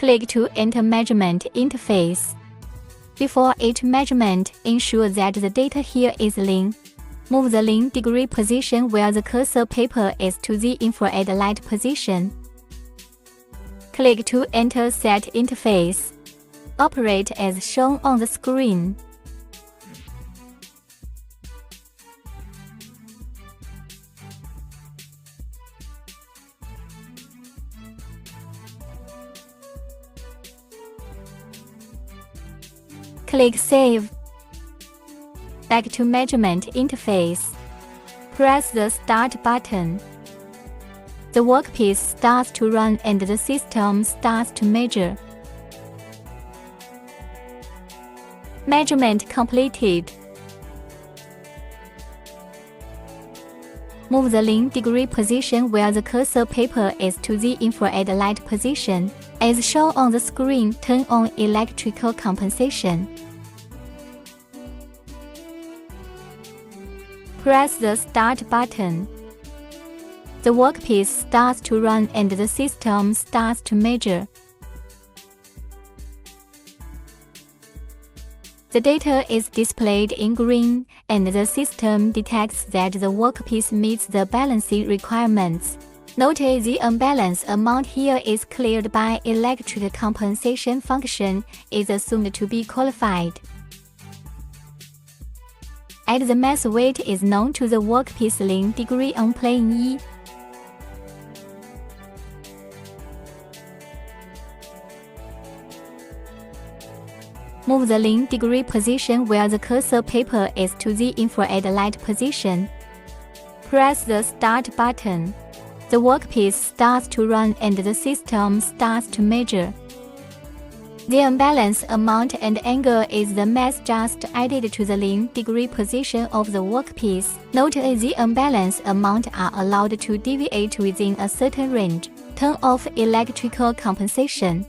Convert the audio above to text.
Click to enter measurement interface. Before each measurement, ensure that the data here is lean. Move the lean degree position where the cursor paper is to the infrared light position. Click to enter set interface. Operate as shown on the screen. Click Save. Back to measurement interface. Press the Start button. The workpiece starts to run and the system starts to measure. Measurement completed. Move the lean degree position where the cursor paper is to the infrared light position. As shown on the screen, turn on electrical compensation. Press the Start button. The workpiece starts to run and the system starts to measure. The data is displayed in green, and the system detects that the workpiece meets the balancing requirements. Note the unbalance amount here is cleared by electric compensation function is assumed to be qualified. Add the mass weight is known to the workpiece lean degree on plane E. Move the lean degree position where the cursor paper is to the infrared light position. Press the Start button. The workpiece starts to run and the system starts to measure. The unbalance amount and angle is the mass just added to the lean degree position of the workpiece. Note the unbalance amount are allowed to deviate within a certain range. Turn off electrical compensation.